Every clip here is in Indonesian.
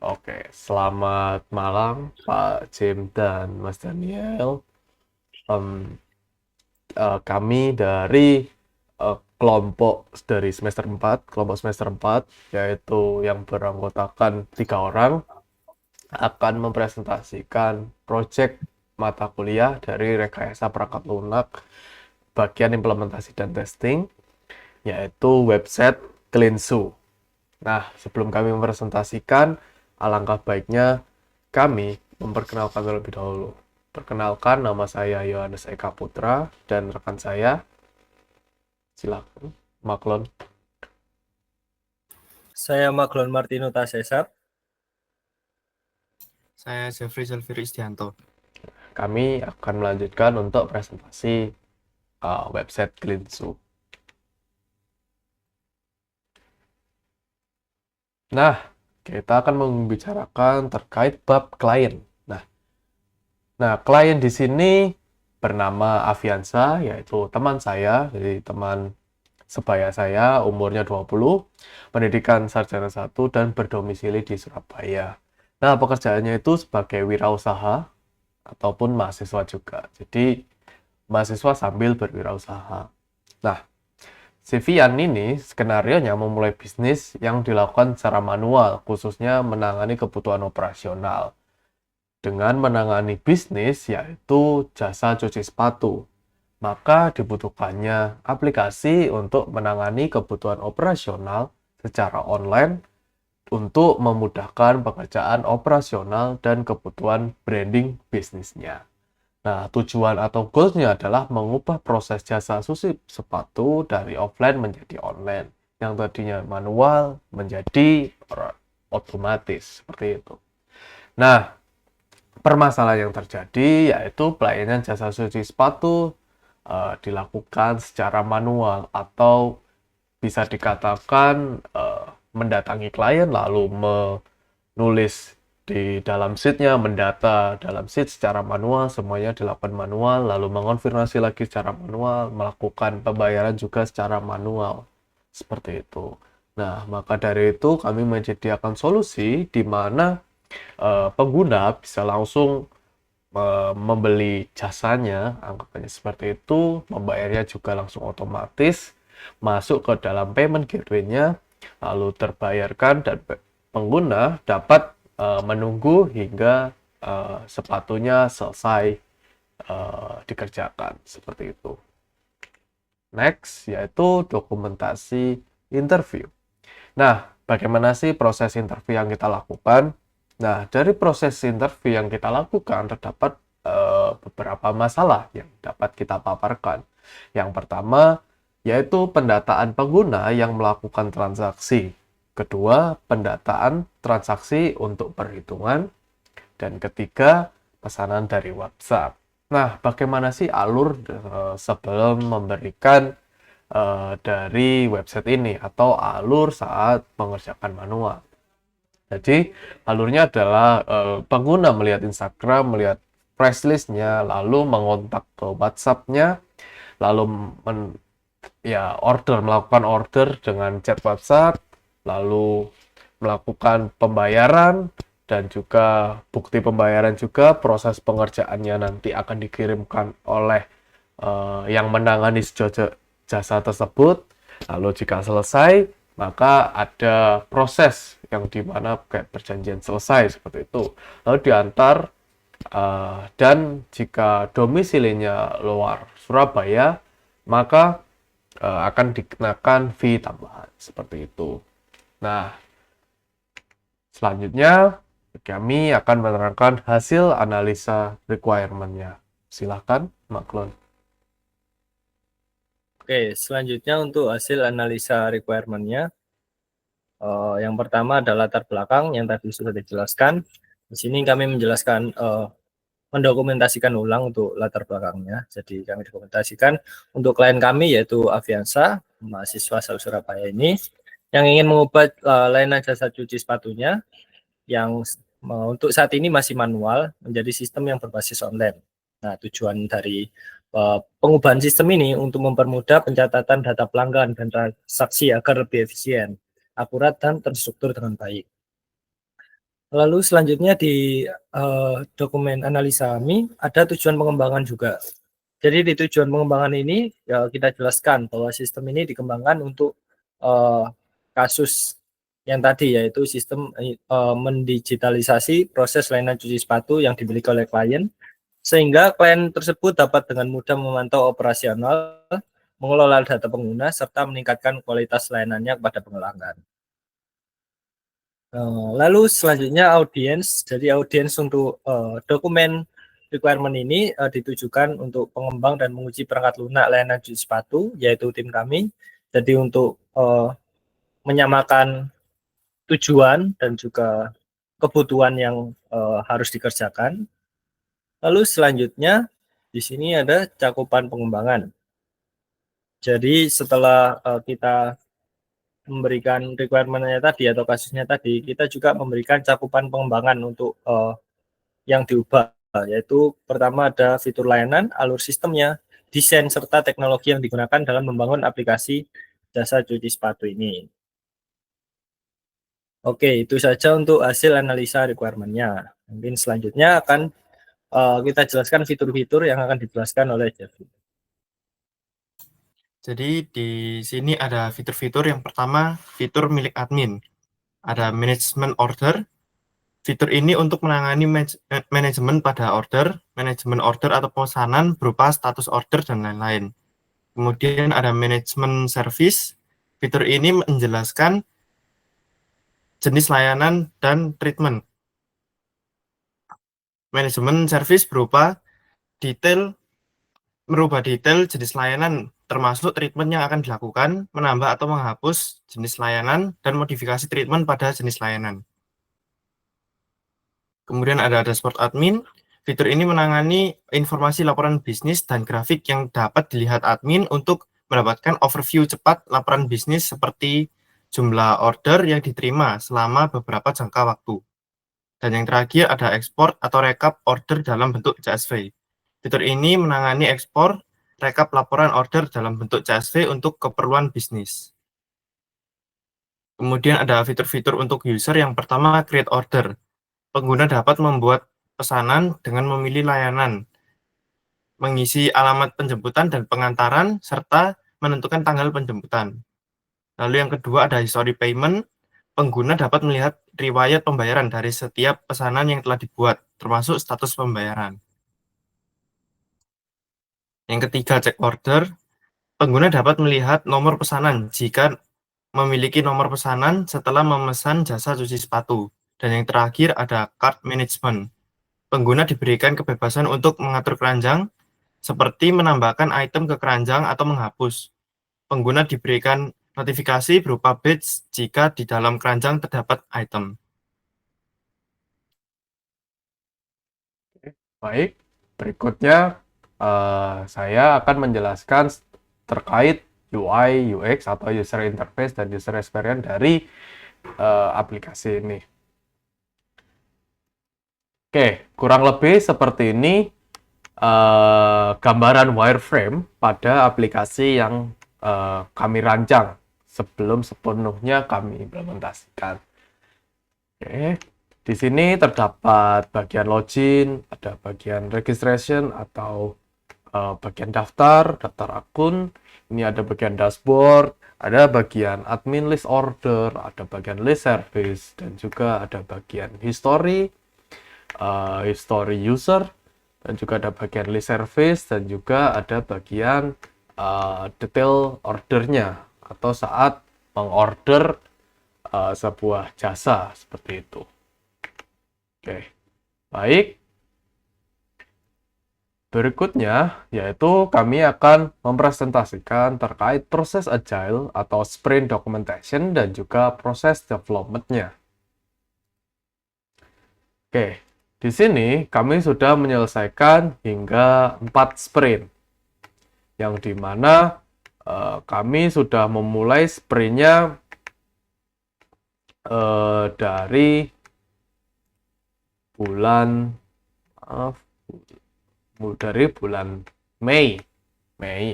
Oke, selamat malam Pak James dan Mas Daniel. Em, Kami dari kelompok dari kelompok semester 4, yaitu yang beranggotakan 3 orang, akan mempresentasikan proyek mata kuliah dari Rekayasa Perangkat Lunak bagian implementasi dan testing, yaitu website Cleansu. Nah, sebelum kami mempresentasikan, alangkah baiknya kami memperkenalkan terlebih dahulu. Perkenalkan, nama saya Yohanes Eka Putra dan rekan saya, silakan, Maklon. Saya Maglon Martino Tasesat. Saya Jeffrey Selviri Istianto. Kami akan melanjutkan untuk presentasi website Cleansu. Nah, kita akan membicarakan terkait bab klien. Nah, klien di sini bernama Aviansa, yaitu teman saya, jadi teman sebaya saya, umurnya 20, pendidikan sarjana 1 dan berdomisili di Surabaya. Nah, pekerjaannya itu sebagai wirausaha ataupun mahasiswa juga. Jadi, mahasiswa sambil berwirausaha. Nah, si Vian ini skenarionya memulai bisnis yang dilakukan secara manual, khususnya menangani kebutuhan operasional. Dengan menangani bisnis yaitu jasa cuci sepatu, maka dibutuhkannya aplikasi untuk menangani kebutuhan operasional secara online untuk memudahkan pekerjaan operasional dan kebutuhan branding bisnisnya. Nah, tujuan atau goalsnya adalah mengubah proses jasa cuci sepatu dari offline menjadi online, yang tadinya manual menjadi otomatis, seperti itu. Nah, permasalahan yang terjadi yaitu pelayanan jasa cuci sepatu dilakukan secara manual atau bisa dikatakan mendatangi klien lalu menulis di dalam sheet-nya, mendata dalam sheet secara manual, semuanya dilakukan manual, lalu mengonfirmasi lagi secara manual, melakukan pembayaran juga secara manual, seperti itu. Nah, maka dari itu kami menyediakan solusi di mana pengguna bisa langsung membeli jasanya, anggapannya seperti itu, membayarnya juga langsung otomatis, masuk ke dalam payment gateway-nya, lalu terbayarkan dan pengguna dapat menunggu hingga sepatunya selesai dikerjakan, seperti itu. Next, yaitu dokumentasi interview. Nah, bagaimana sih proses interview yang kita lakukan? Nah, dari proses interview yang kita lakukan terdapat beberapa masalah yang dapat kita paparkan. Yang pertama, yaitu pendataan pengguna yang melakukan transaksi. Kedua, pendataan transaksi untuk perhitungan. Dan ketiga, pesanan dari WhatsApp. Nah, bagaimana sih alur sebelum memberikan dari website ini atau alur saat mengerjakan manual? Jadi alurnya adalah pengguna melihat Instagram, melihat price list-nya, lalu mengontak ke WhatsApp-nya, lalu melakukan order dengan chat WhatsApp, lalu melakukan pembayaran dan juga bukti pembayaran juga, proses pengerjaannya nanti akan dikirimkan oleh yang menangani jasa tersebut. Lalu jika selesai, maka ada proses yang dimana kayak perjanjian selesai seperti itu, lalu diantar dan jika domisilinya luar Surabaya, maka akan dikenakan fee tambahan seperti itu. Nah, selanjutnya kami akan menerangkan hasil analisa requirement-nya. Silakan, Maklon. Oke, selanjutnya untuk hasil analisa requirement-nya, yang pertama adalah latar belakang yang tadi sudah dijelaskan. Di sini kami menjelaskan mendokumentasikan ulang untuk latar belakangnya. Jadi kami dokumentasikan untuk klien kami yaitu Aviansa, mahasiswa asal Surabaya ini, yang ingin mengubah layanan jasa cuci sepatunya yang untuk saat ini masih manual menjadi sistem yang berbasis online. Nah, tujuan dari pengubahan sistem ini untuk mempermudah pencatatan data pelanggan dan transaksi agar lebih efisien, akurat, dan terstruktur dengan baik. Lalu selanjutnya di dokumen analisa kami ada tujuan pengembangan juga. Jadi di tujuan pengembangan ini ya kita jelaskan bahwa sistem ini dikembangkan untuk kasus yang tadi, yaitu sistem mendigitalisasi proses layanan cuci sepatu yang dimiliki oleh klien, sehingga klien tersebut dapat dengan mudah memantau operasional, mengelola data pengguna, serta meningkatkan kualitas layanannya kepada pelanggan. Lalu selanjutnya audiens. Jadi audiens untuk dokumen requirement ini ditujukan untuk pengembang dan menguji perangkat lunak layanan cuci sepatu, yaitu tim kami. Jadi untuk menyamakan tujuan dan juga kebutuhan yang harus dikerjakan. Lalu selanjutnya di sini ada cakupan pengembangan. Jadi setelah kita memberikan requirement-nya tadi atau kasusnya tadi, kita juga memberikan cakupan pengembangan untuk yang diubah, yaitu pertama ada fitur layanan, alur sistemnya, desain, serta teknologi yang digunakan dalam membangun aplikasi jasa cuci sepatu ini. Oke, itu saja untuk hasil analisa requirement-nya. Mungkin selanjutnya akan kita jelaskan fitur-fitur yang akan dijelaskan oleh Jeffrey. Jadi di sini ada fitur-fitur. Yang pertama, fitur milik admin. Ada management order. Fitur ini untuk menangani manajemen pada order, manajemen order atau pemesanan berupa status order dan lain-lain. Kemudian ada manajemen service. Fitur ini menjelaskan jenis layanan dan treatment. Manajemen service merubah detail jenis layanan, termasuk treatment yang akan dilakukan, menambah atau menghapus jenis layanan, dan modifikasi treatment pada jenis layanan. Kemudian ada dashboard admin. Fitur ini menangani informasi laporan bisnis dan grafik yang dapat dilihat admin untuk mendapatkan overview cepat laporan bisnis seperti jumlah order yang diterima selama beberapa jangka waktu. Dan yang terakhir ada ekspor atau rekap order dalam bentuk CSV. Fitur ini menangani ekspor rekap laporan order dalam bentuk CSV untuk keperluan bisnis. Kemudian ada fitur-fitur untuk user. Yang pertama, create order. Pengguna dapat membuat pesanan dengan memilih layanan, mengisi alamat penjemputan dan pengantaran, serta menentukan tanggal penjemputan. Lalu yang kedua ada history payment. Pengguna dapat melihat riwayat pembayaran dari setiap pesanan yang telah dibuat, termasuk status pembayaran. Yang ketiga, check order. Pengguna dapat melihat nomor pesanan jika memiliki nomor pesanan setelah memesan jasa cuci sepatu. Dan yang terakhir ada cart management. Pengguna diberikan kebebasan untuk mengatur keranjang, seperti menambahkan item ke keranjang atau menghapus. Pengguna diberikan notifikasi berupa badge jika di dalam keranjang terdapat item. Baik, berikutnya saya akan menjelaskan terkait UI, UX atau user interface dan user experience dari aplikasi ini. Oke, kurang lebih seperti ini gambaran wireframe pada aplikasi yang kami rancang sebelum sepenuhnya kami implementasikan. Oke, di sini terdapat bagian login, ada bagian registration atau bagian daftar akun. Ini ada bagian dashboard, ada bagian admin list order, ada bagian list service, dan juga ada bagian history user, dan juga ada bagian list service, dan juga ada bagian detail ordernya atau saat mengorder sebuah jasa seperti itu. Oke, baik. Berikutnya yaitu kami akan mempresentasikan terkait proses agile atau sprint documentation dan juga proses development-nya. Oke, di sini kami sudah menyelesaikan hingga 4 sprint, yang dimana kami sudah memulai sprintnya dari bulan Mei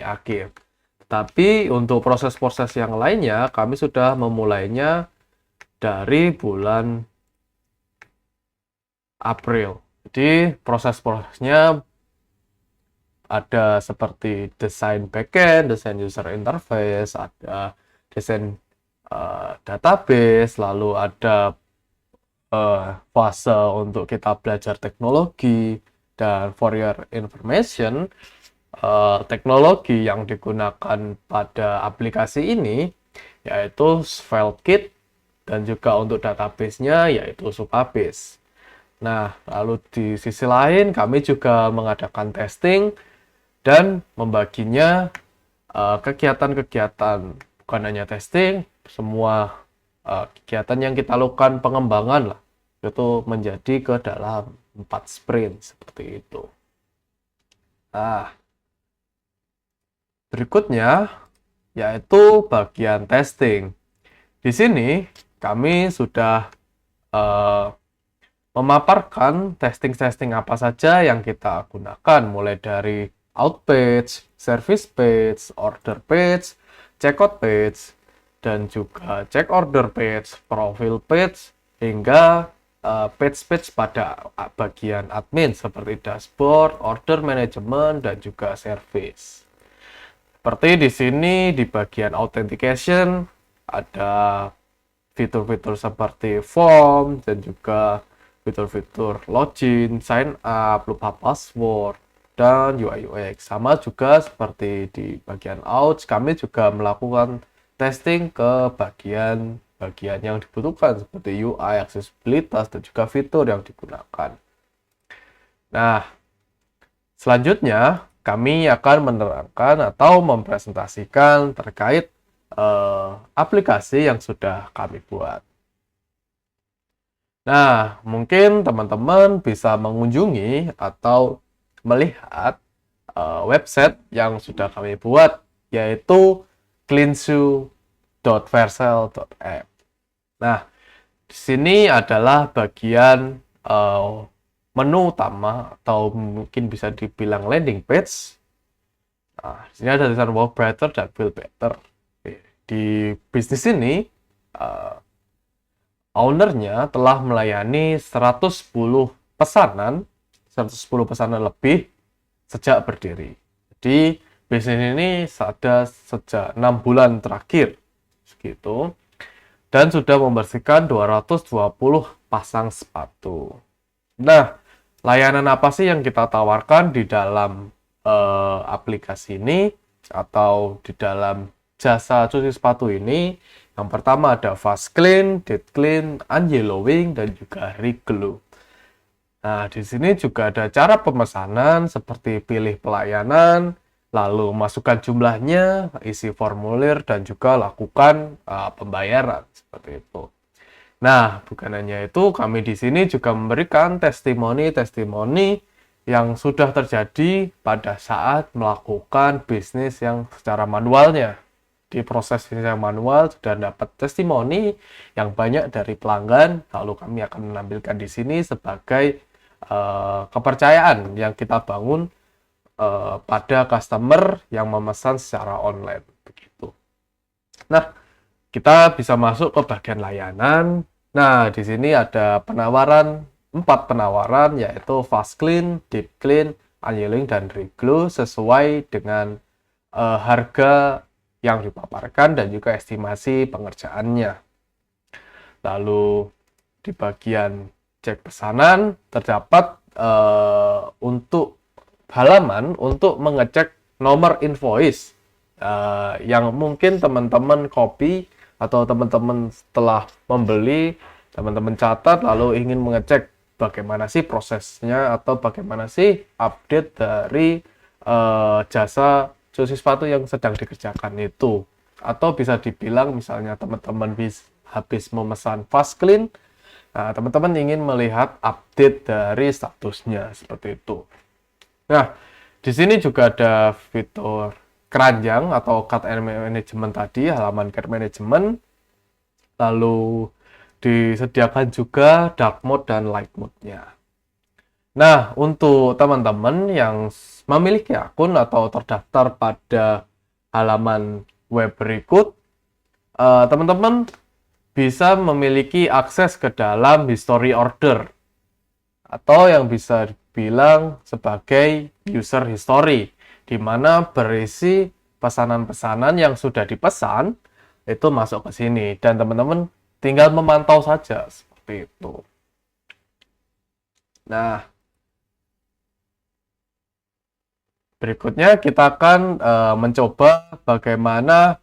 akhir. Tapi untuk proses-proses yang lainnya kami sudah memulainya dari bulan April. Jadi proses-prosesnya ada seperti desain backend, desain user interface, ada desain database, lalu ada fase untuk kita belajar teknologi, dan for your information, teknologi yang digunakan pada aplikasi ini yaitu SvelteKit, dan juga untuk database-nya yaitu Supabase. Nah, lalu di sisi lain kami juga mengadakan testing dan membaginya kegiatan-kegiatan, bukan hanya testing, semua kegiatan yang kita lakukan pengembangan lah, itu menjadi ke dalam 4 sprint seperti itu. Nah, berikutnya yaitu bagian testing. Di sini kami sudah memaparkan testing-testing apa saja yang kita gunakan, mulai dari out page, service page, order page, checkout page, dan juga check order page, profile page, hingga page-page pada bagian admin seperti dashboard, order management, dan juga service. Seperti di sini di bagian authentication ada fitur-fitur seperti form dan juga fitur-fitur login, sign up, lupa password, dan UI UX. Sama juga seperti di bagian out, kami juga melakukan testing ke bagian yang dibutuhkan seperti UI, aksesibilitas, dan juga fitur yang digunakan. Nah, selanjutnya kami akan menerangkan atau mempresentasikan terkait aplikasi yang sudah kami buat. Nah, mungkin teman-teman bisa mengunjungi atau melihat website yang sudah kami buat, yaitu cleanshoe.vercel.app. Nah, di sini adalah bagian menu utama atau mungkin bisa dibilang landing page. Nah, di sini ada tulisan Work Better dan Feel Better. Di bisnis ini, ownernya telah melayani 110 pesanan lebih sejak berdiri. Jadi, bisnis ini ada sejak 6 bulan terakhir, segitu. Dan sudah membersihkan 220 pasang sepatu. Nah, layanan apa sih yang kita tawarkan di dalam aplikasi ini atau di dalam jasa cuci sepatu ini? Yang pertama ada fast clean, deep clean, unyellowing, dan juga reglue. Nah, di sini juga ada cara pemesanan seperti pilih pelayanan, lalu masukkan jumlahnya, isi formulir, dan juga lakukan pembayaran seperti itu. Nah, bukan hanya itu, kami di sini juga memberikan testimoni-testimoni yang sudah terjadi pada saat melakukan bisnis yang secara manualnya. Di proses yang manual sudah dapat testimoni yang banyak dari pelanggan, lalu kami akan menampilkan di sini sebagai kepercayaan yang kita bangun pada customer yang memesan secara online begitu. Nah, kita bisa masuk ke bagian layanan. Nah, di sini ada 4 penawaran, yaitu fast clean, deep clean, unyelling, dan reglue sesuai dengan harga yang dipaparkan dan juga estimasi pengerjaannya. Lalu di bagian cek pesanan terdapat untuk halaman untuk mengecek nomor invoice yang mungkin teman-teman copy atau teman-teman setelah membeli, teman-teman catat lalu ingin mengecek bagaimana sih prosesnya atau bagaimana sih update dari jasa cuci sepatu yang sedang dikerjakan itu. Atau bisa dibilang misalnya teman-teman habis memesan fast clean, nah teman-teman ingin melihat update dari statusnya seperti itu. Nah, di sini juga ada fitur keranjang atau cut and management tadi, halaman care management. Lalu disediakan juga dark mode dan light mode-nya. Nah, untuk teman-teman yang memiliki akun atau terdaftar pada halaman web berikut, teman-teman bisa memiliki akses ke dalam history order. atau yang bisa dibilang sebagai user history, di mana berisi pesanan-pesanan yang sudah dipesan itu masuk ke sini dan teman-teman tinggal memantau saja seperti itu. Nah, berikutnya kita akan mencoba bagaimana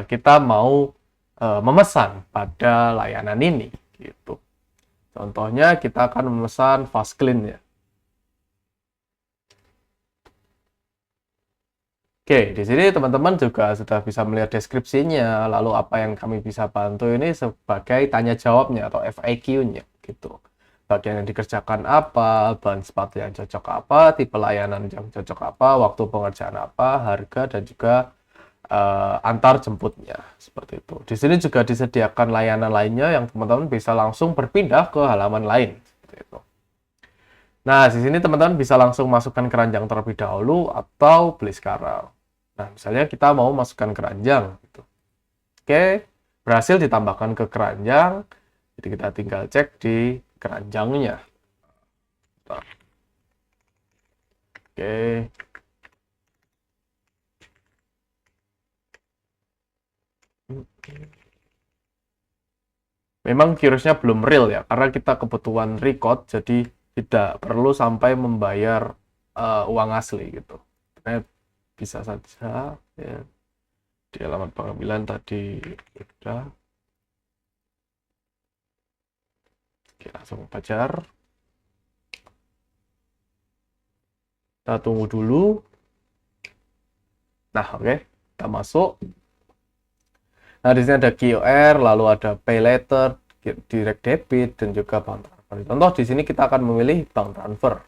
kita mau memesan pada layanan ini gitu. Contohnya kita akan memesan Fastlane ya. Oke, di sini teman-teman juga sudah bisa melihat deskripsinya, lalu apa yang kami bisa bantu ini sebagai tanya jawabnya atau FAQ-nya gitu. Bagian yang dikerjakan apa, bahan sepatu yang cocok apa, tipe layanan yang cocok apa, waktu pengerjaan apa, harga dan juga antar jemputnya seperti itu. Di sini juga disediakan layanan lainnya yang teman-teman bisa langsung berpindah ke halaman lain seperti itu. Nah, di sini teman-teman bisa langsung masukkan keranjang terlebih dahulu atau beli sekarang. Nah, misalnya kita mau masukkan keranjang gitu. Oke, berhasil ditambahkan ke keranjang. Jadi kita tinggal cek di keranjangnya. Oke. Memang QRIS-nya belum real ya, karena kita kebutuhan record, jadi tidak perlu sampai membayar uang asli gitu. Nah, bisa saja ya, di alamat pengambilan tadi udah. Oke, langsung pacar. Kita tunggu dulu. Nah, oke, kita masuk. Nah, di sini ada QR, lalu ada pay later, direct debit, dan juga bank transfer. Contoh di sini kita akan memilih bank transfer.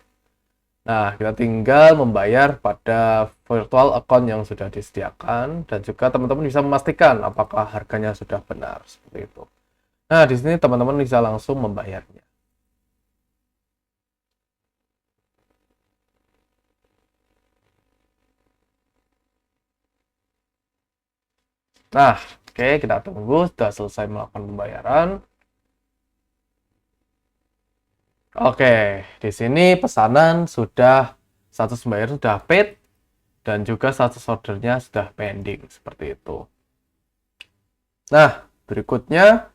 Nah, kita tinggal membayar pada virtual account yang sudah disediakan, dan juga teman-teman bisa memastikan apakah harganya sudah benar seperti itu. Nah, di sini teman-teman bisa langsung membayarnya. Nah, oke, kita tunggu sudah selesai melakukan pembayaran. Oke, di sini pesanan sudah, status pembayaran sudah paid dan juga status ordernya sudah pending seperti itu. Nah, berikutnya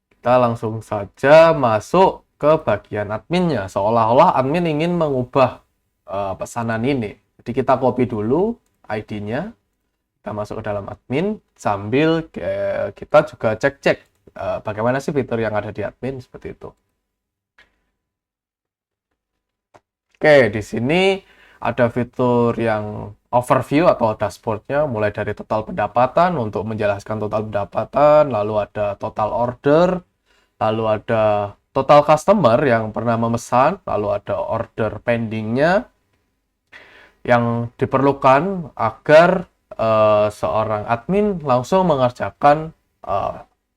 kita langsung saja masuk ke bagian adminnya, seolah-olah admin ingin mengubah pesanan ini. Jadi kita copy dulu ID-nya, kita masuk ke dalam admin sambil kita juga cek-cek bagaimana sih fitur yang ada di admin seperti itu. Oke, di sini ada fitur yang overview atau dashboardnya, mulai dari total pendapatan untuk menjelaskan total pendapatan, lalu ada total order, lalu ada total customer yang pernah memesan, lalu ada order pendingnya yang diperlukan agar seorang admin langsung mengerjakan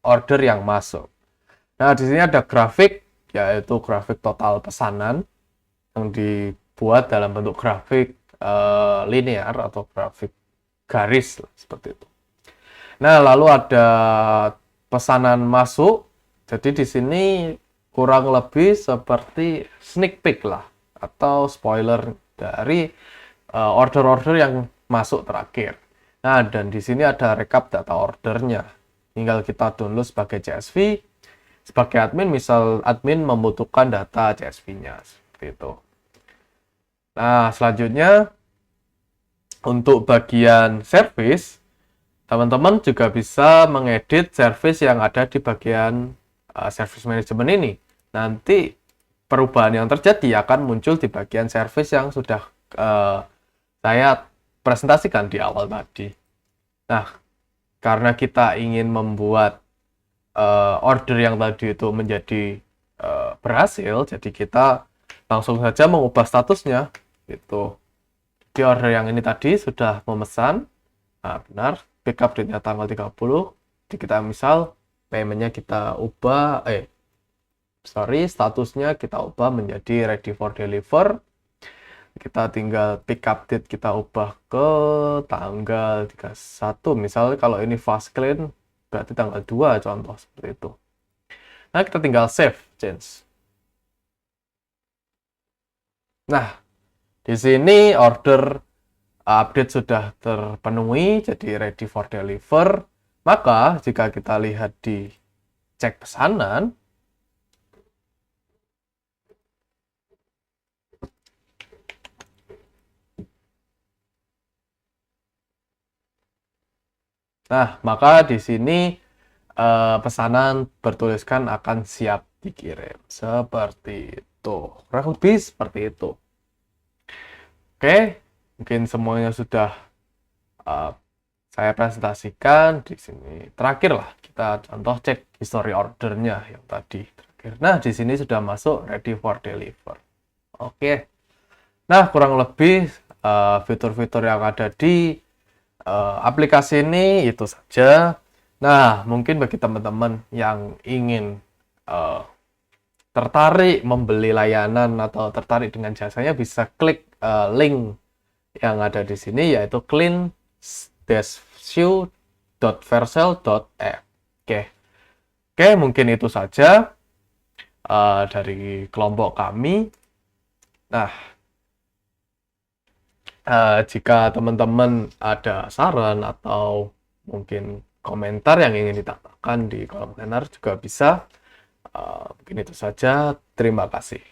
order yang masuk. Nah, di sini ada grafik, yaitu grafik total pesanan yang dibuat dalam bentuk grafik linear atau grafik garis seperti itu. Nah, lalu ada pesanan masuk. Jadi di sini kurang lebih seperti sneak peek lah atau spoiler dari order-order yang masuk terakhir. Nah, dan di sini ada rekap data ordernya. Tinggal kita download sebagai CSV. Sebagai admin, misal admin membutuhkan data CSV-nya seperti itu. Nah, selanjutnya untuk bagian service, teman-teman juga bisa mengedit service yang ada di bagian service management ini. Nanti perubahan yang terjadi akan muncul di bagian service yang sudah saya presentasikan di awal tadi. Nah, karena kita ingin membuat order yang tadi itu menjadi berhasil, jadi kita langsung saja mengubah statusnya. Itu di order yang ini tadi sudah memesan. Nah, benar, pickup date-nya tanggal 30. Jadi kita misal payment-nya kita ubah, statusnya kita ubah menjadi ready for deliver. Kita tinggal pickup date kita ubah ke tanggal 31. Misalnya kalau ini Fastlane berarti tanggal 2 contoh seperti itu. Nah, kita tinggal save change. Nah, di sini order update sudah terpenuhi, jadi ready for deliver. Maka, jika kita lihat di cek pesanan, nah, maka di sini pesanan bertuliskan akan siap dikirim. Seperti itu. Kurang lebih seperti itu. Oke, mungkin semuanya sudah saya presentasikan di sini. Terakhir lah, kita contoh cek history ordernya yang tadi terakhir. Nah, di sini sudah masuk ready for deliver. Oke. Nah, kurang lebih fitur-fitur yang ada di aplikasi ini itu saja. Nah, mungkin bagi teman-teman yang ingin tertarik membeli layanan atau tertarik dengan jasanya, bisa klik link yang ada di sini, yaitu clean-shoe.vercel.app. Oke, mungkin itu saja dari kelompok kami. Nah, jika teman-teman ada saran atau mungkin komentar yang ingin ditambahkan di kolom komentar juga bisa. Mungkin itu saja. Terima kasih.